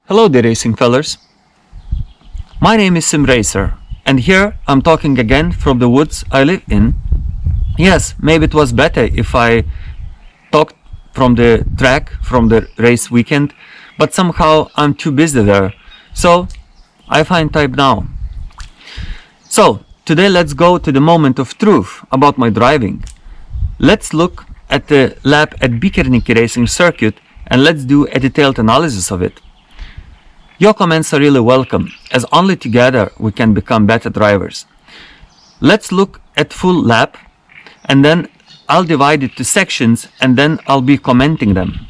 Hello there racing fellers. My name is SimRacer, and here I'm talking again from the woods I live in. Yes, maybe it was better if I talked from the track, from the race weekend, but somehow I'm too busy there, so I find time now. So, today let's go to the moment of truth about my driving. Let's look at the lap at Bikernieki racing circuit and let's do a detailed analysis of it. Your comments are really welcome, as only together we can become better drivers. Let's look at full lap, and then I'll divide it to sections, and then I'll be commenting them.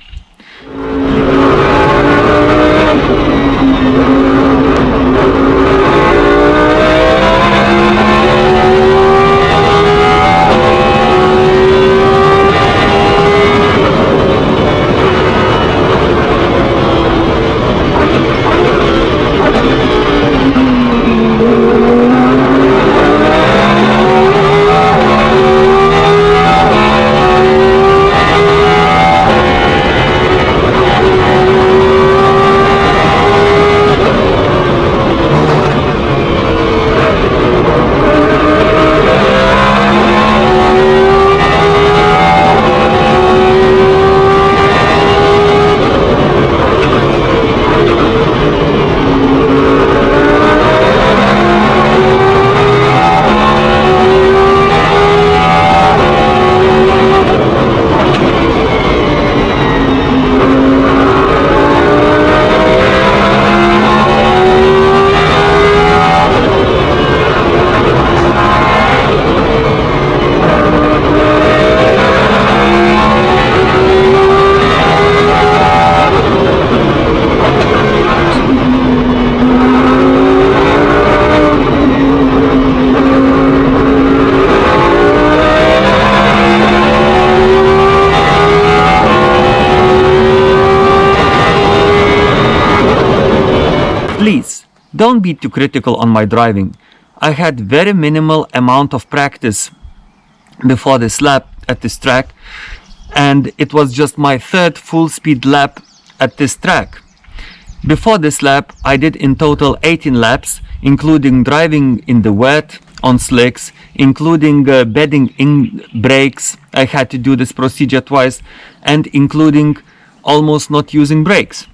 Please, don't be too critical on my driving. I had very minimal amount of practice before this lap at this track, and it was just my third full speed lap at this track. Before this lap, I did in total 18 laps, including driving in the wet, on slicks, including bedding in brakes. I had to do this procedure twice, and including almost not using brakes.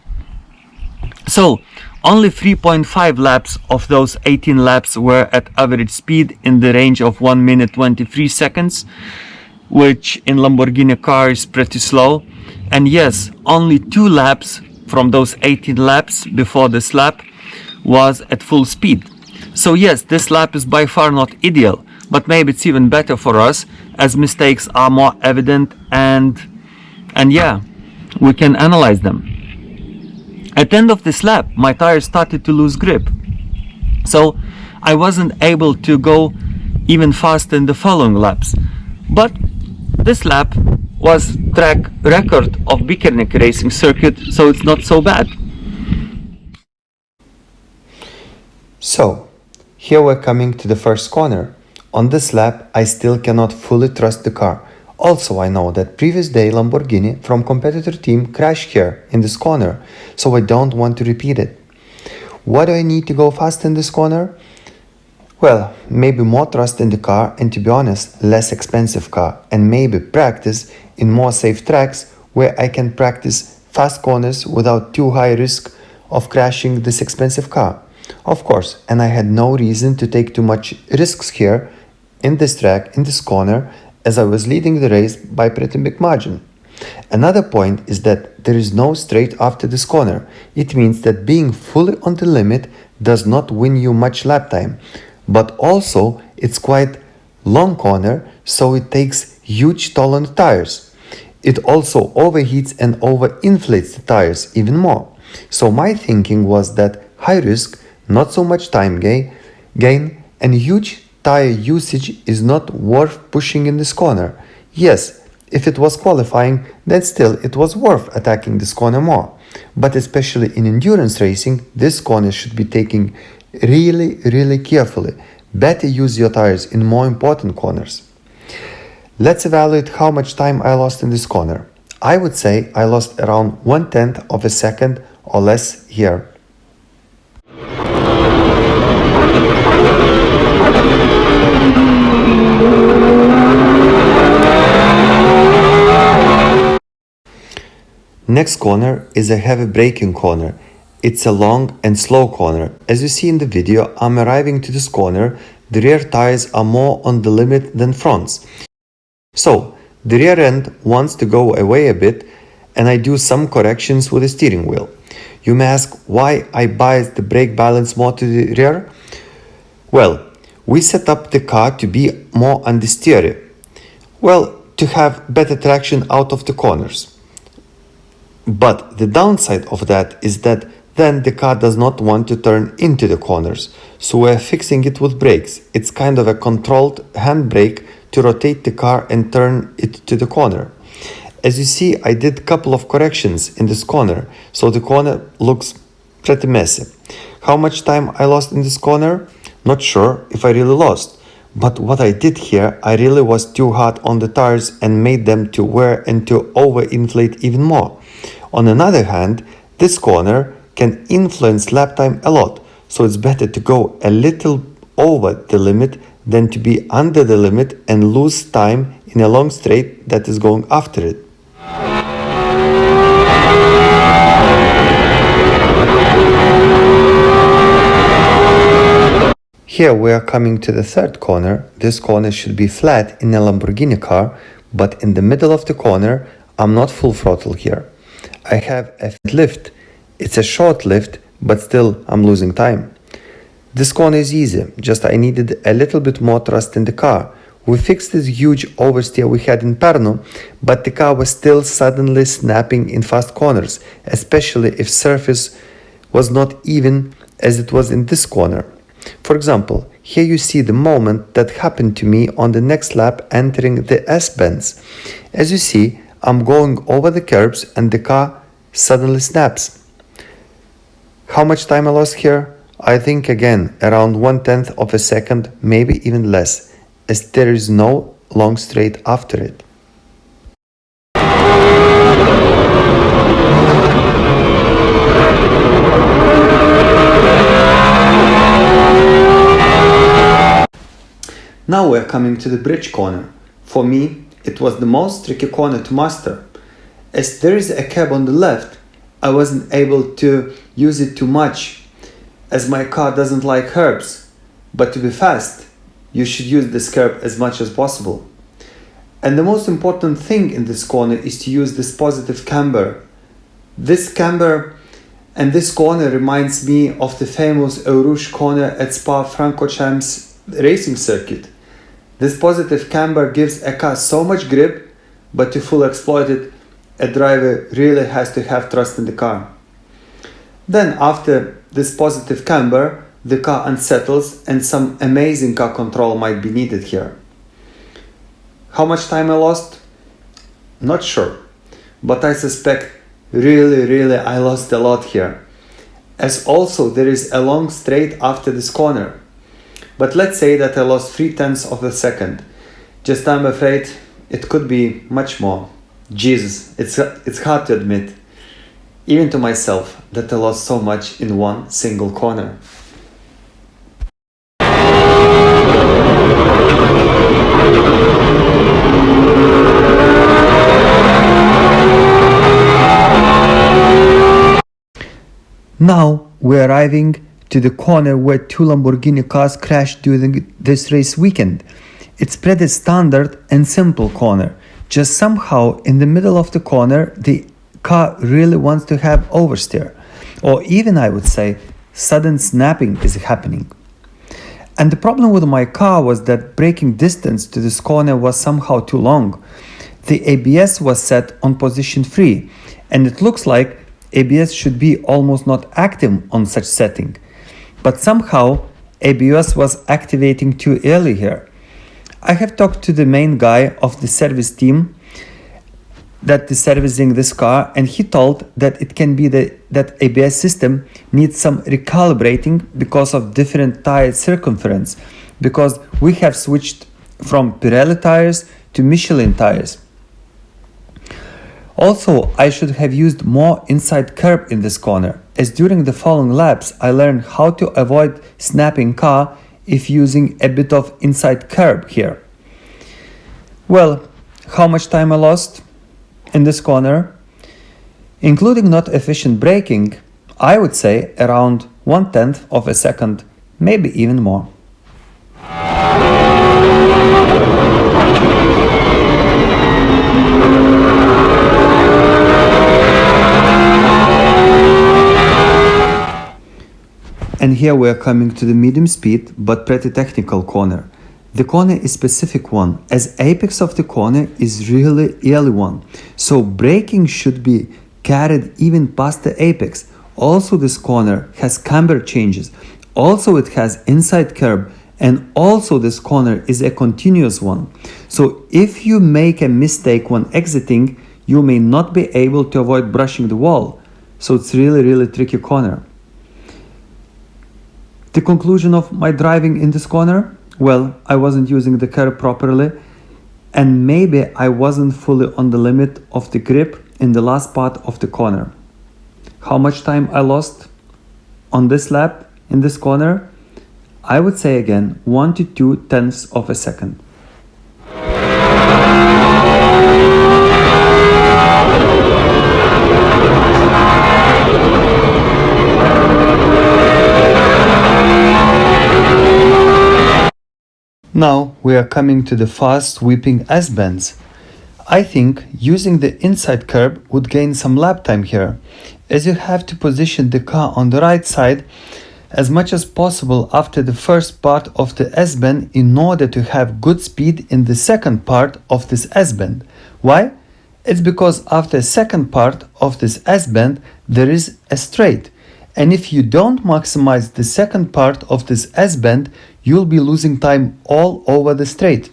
So, only 3.5 laps of those 18 laps were at average speed in the range of 1 minute 23 seconds, which in Lamborghini car is pretty slow. And yes, only 2 laps from those 18 laps before this lap was at full speed. So yes, this lap is by far not ideal, but maybe it's even better for us as mistakes are more evident and yeah, we can analyze them. At the end of this lap, my tires started to lose grip, so I wasn't able to go even faster in the following laps. But this lap was track record of Bikernieki racing circuit, so it's not so bad. So, here we're coming to the first corner. On this lap, I still cannot fully trust the car. Also, I know that previous day Lamborghini from competitor team crashed here in this corner, so I don't want to repeat it. Why do I need to go fast in this corner? Well, maybe more trust in the car and, to be honest, less expensive car, and maybe practice in more safe tracks where I can practice fast corners without too high risk of crashing this expensive car. Of course, and I had no reason to take too much risks here in this track, in this corner, as I was leading the race by pretty big margin. Another point is that there is no straight after this corner. It means that being fully on the limit does not win you much lap time, but also it's quite long corner, so it takes huge toll on the tires. It also overheats and overinflates the tires even more. So my thinking was that high risk, not so much time gain, and huge tire usage is not worth pushing in this corner. Yes, if it was qualifying, then still it was worth attacking this corner more. But especially in endurance racing, this corner should be taken really carefully. Better use your tires in more important corners. Let's evaluate how much time I lost in this corner. I would say I lost around 1/10 of a second or less here. Next corner is a heavy braking corner. It's a long and slow corner. As you see in the video, I'm arriving to this corner. The rear tires are more on the limit than fronts. So, the rear end wants to go away a bit and I do some corrections with the steering wheel. You may ask why I biased the brake balance more to the rear? Well, we set up the car to be more understeery. Well, to have better traction out of the corners. But the downside of that is that then the car does not want to turn into the corners. So we're fixing it with brakes. It's kind of a controlled handbrake to rotate the car and turn it to the corner. As you see, I did a couple of corrections in this corner, so the corner looks pretty messy. How much time I lost in this corner? Not sure if I really lost. But what I did here, I really was too hard on the tires and made them to wear and to overinflate even more. On the other hand, this corner can influence lap time a lot, so it's better to go a little over the limit than to be under the limit and lose time in a long straight that is going after it. Here we are coming to the third corner. This corner should be flat in a Lamborghini car, but in the middle of the corner, I'm not full throttle here. I have a lift. It's a short lift, but still I'm losing time. This corner is easy, just I needed a little bit more thrust in the car. We fixed this huge oversteer we had in Pärnu, but the car was still suddenly snapping in fast corners, especially if surface was not even as it was in this corner. For example, here you see the moment that happened to me on the next lap entering the S-bends. As you see, I'm going over the curbs and the car suddenly snaps. How much time I lost here? I think again around 1/10 of a second, maybe even less, as there is no long straight after it. Now we're coming to the bridge corner. For me, it was the most tricky corner to master. As there is a cab on the left, I wasn't able to use it too much, as my car doesn't like curbs. But to be fast, you should use this curb as much as possible. And the most important thing in this corner is to use this positive camber. This camber and this corner reminds me of the famous Eau Rouge corner at Spa-Francorchamps racing circuit. This positive camber gives a car so much grip, but to fully exploit it, a driver really has to have trust in the car. Then after this positive camber, the car unsettles and some amazing car control might be needed here. How much time I lost? Not sure, but I suspect really I lost a lot here, as also there is a long straight after this corner. But let's say that I lost 0.3 of a second. Just I'm afraid it could be much more. Jesus, it's hard to admit, even to myself, that I lost so much in one single corner. Now we're arriving to the corner where two Lamborghini cars crashed during this race weekend. It's pretty standard and simple corner. Just somehow in the middle of the corner, the car really wants to have oversteer. Or even I would say, sudden snapping is happening. And the problem with my car was that braking distance to this corner was somehow too long. The ABS was set on position 3, and it looks like ABS should be almost not active on such setting. But somehow ABS was activating too early here. I have talked to the main guy of the service team that is servicing this car, and he told that it can be that ABS system needs some recalibrating because of different tire circumference, because we have switched from Pirelli tires to Michelin tires. Also, I should have used more inside curb in this corner, as during the following laps I learned how to avoid snapping car if using a bit of inside curb here. Well, how much time I lost in this corner? Including not efficient braking, I would say around 1/10 of a second, maybe even more. And here we are coming to the medium speed but pretty technical corner. The corner is specific one, as apex of the corner is really early one, so braking should be carried even past the apex. Also this corner has camber changes, also it has inside curb, and also this corner is a continuous one. So if you make a mistake when exiting, you may not be able to avoid brushing the wall. So it's really tricky corner. The conclusion of my driving in this corner? Well, I wasn't using the curb properly, and maybe I wasn't fully on the limit of the grip in the last part of the corner. How much time I lost on this lap in this corner? I would say again 1 to 2/10 of a second. Now we are coming to the fast sweeping S-bends. I think using the inside curb would gain some lap time here, as you have to position the car on the right side as much as possible after the first part of the S-bend in order to have good speed in the second part of this S-bend. Why? It's because after the second part of this S-bend there is a straight, and if you don't maximize the second part of this S-bend, you'll be losing time all over the straight.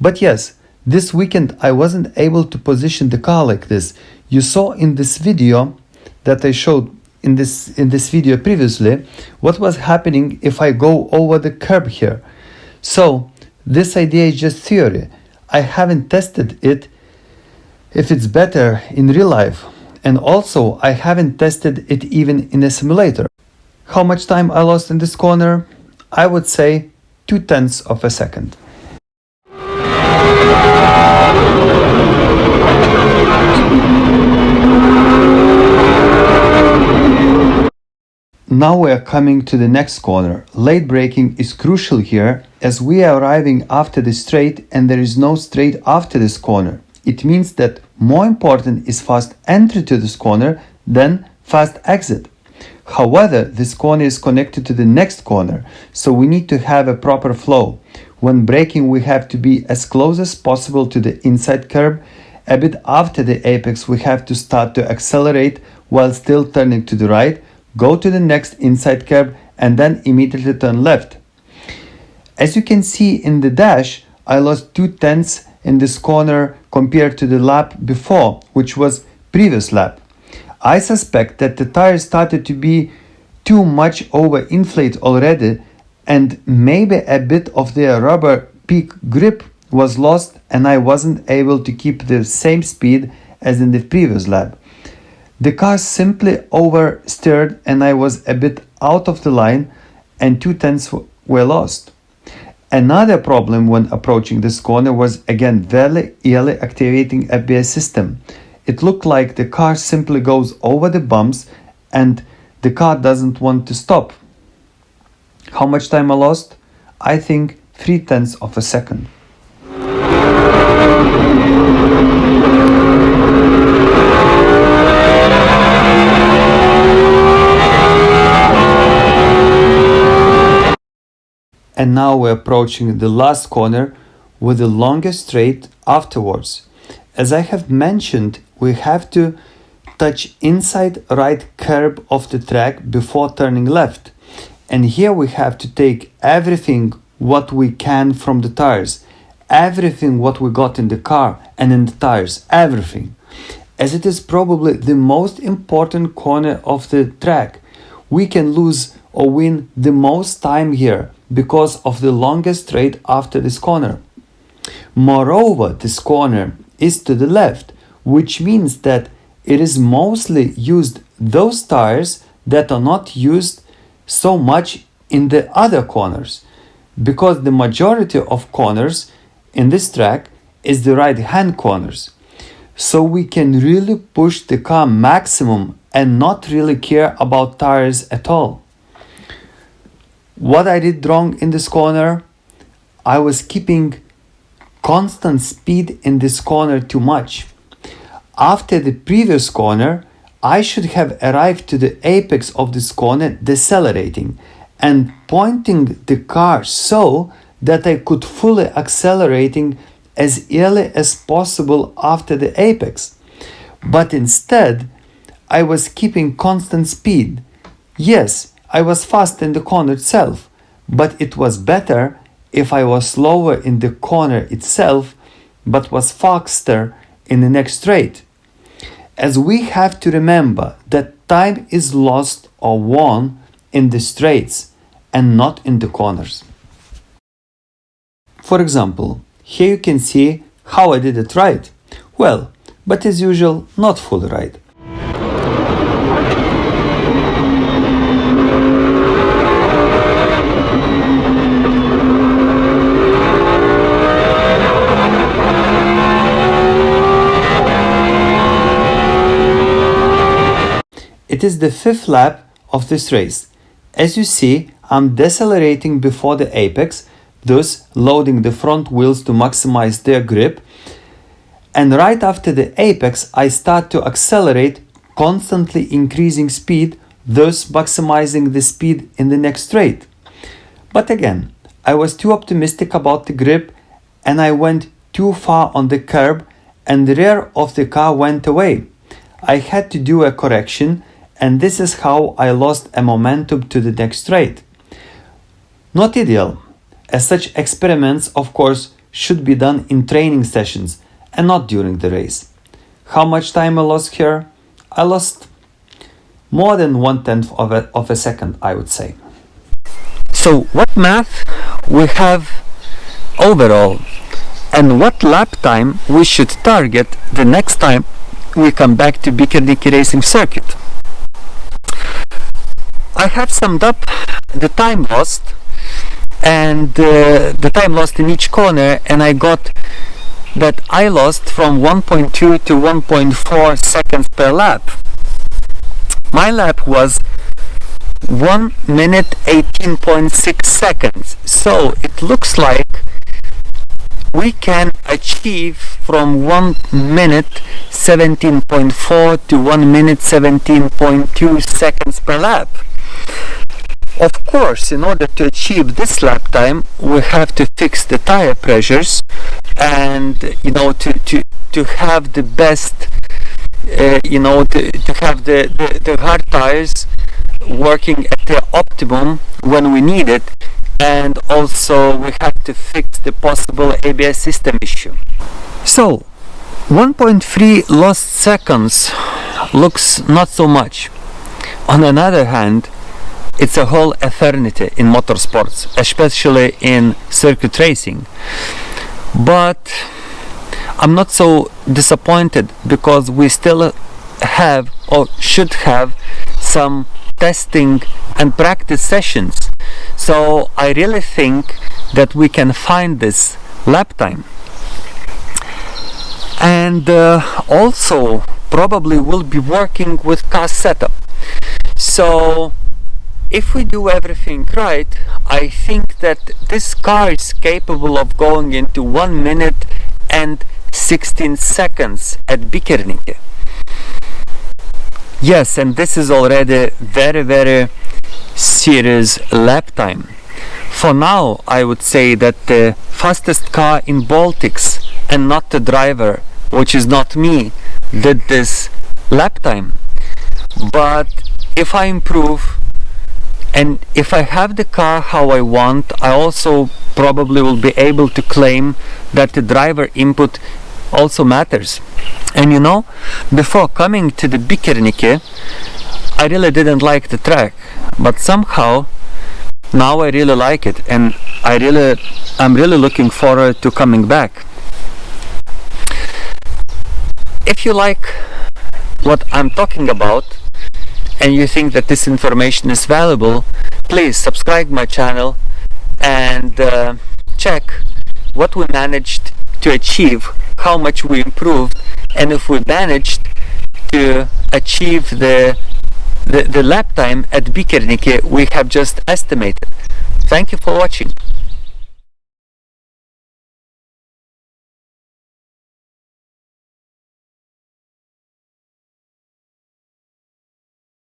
But yes, this weekend I wasn't able to position the car like this. You saw in this video that I showed in this video previously what was happening if I go over the curb here. So this idea is just theory. I haven't tested it if it's better in real life, and also I haven't tested it even in a simulator. How much time I lost in this corner? I would say 2/10 of a second. Now we are coming to the next corner. Late braking is crucial here, as we are arriving after the straight and there is no straight after this corner. It means that more important is fast entry to this corner than fast exit. However, this corner is connected to the next corner, so we need to have a proper flow. When braking, we have to be as close as possible to the inside curb. A bit after the apex, we have to start to accelerate while still turning to the right, go to the next inside curb, and then immediately turn left. As you can see in the dash, I lost 2/10 in this corner compared to the lap before, which was previous lap. I suspect that the tires started to be too much overinflated already, and maybe a bit of their rubber peak grip was lost and I wasn't able to keep the same speed as in the previous lap. The car simply oversteered and I was a bit out of the line and 2/10 were lost. Another problem when approaching this corner was again very early activating ABS system. It looked like the car simply goes over the bumps and the car doesn't want to stop. How much time I lost? I think 3/10 of a second. And now we're approaching the last corner with the longest straight afterwards. As I have mentioned, we have to touch inside right curb of the track before turning left. And here we have to take everything what we can from the tires, everything what we got in the car and in the tires, everything. As it is probably the most important corner of the track, we can lose or win the most time here because of the longest straight after this corner. Moreover, this corner is to the left, which means that it is mostly used those tires that are not used so much in the other corners, because the majority of corners in this track is the right hand corners. So we can really push the car maximum and not really care about tires at all. What I did wrong in this corner, I was keeping constant speed in this corner too much. After the previous corner, I should have arrived to the apex of this corner decelerating and pointing the car so that I could fully accelerating as early as possible after the apex. But instead, I was keeping constant speed. Yes, I was fast in the corner itself, but it was better if I was slower in the corner itself, but was faster in the next straight. As we have to remember that time is lost or won in the straights and not in the corners. For example, here you can see how I did it right. Well, but as usual, not fully right. It is the fifth lap of this race. As you see, I'm decelerating before the apex, thus loading the front wheels to maximize their grip. And right after the apex, I start to accelerate, constantly increasing speed, thus maximizing the speed in the next straight. But again, I was too optimistic about the grip and I went too far on the curb and the rear of the car went away. I had to do a correction, and this is how I lost a momentum to the next straight. Not ideal, as such experiments, of course, should be done in training sessions and not during the race. How much time I lost here? I lost more than 1/10 of a second, I would say. So what math we have overall, and what lap time we should target the next time we come back to Bikernieki racing circuit. I have summed up the time lost and the time lost in each corner, and I got that I lost from 1.2 to 1.4 seconds per lap. My lap was 1 minute 18.6 seconds, so it looks like we can achieve from 1 minute 17.4 to 1 minute 17.2 seconds per lap. Of course, in order to achieve this lap time, we have to fix the tire pressures and, to have the best, to have the hard tires working at their optimum when we need it. And also we have to fix the possible ABS system issue. So 1.3 lost seconds looks not so much. On another hand, it's a whole eternity in motorsports, especially in circuit racing. But I'm not so disappointed because we still have or should have some testing and practice sessions. So I really think that we can find this lap time. And also probably will be working with car setup. So if we do everything right, I think that this car is capable of going into 1 minute and 16 seconds at Bikernieki. Yes, and this is already very, very serious lap time. For now, I would say that the fastest car in Baltics and not the driver, which is not me, did this lap time. But if I improve and if I have the car how I want, I also probably will be able to claim that the driver input also matters. And before coming to the Bikernieki, I really didn't like the track, but somehow now I really like it, and I'm really looking forward to coming back. If you like what I'm talking about and you think that this information is valuable, please subscribe my channel and check what we managed to achieve, how much we improved, and if we managed to achieve the lap time at Bikernieki we have just estimated. Thank you for watching.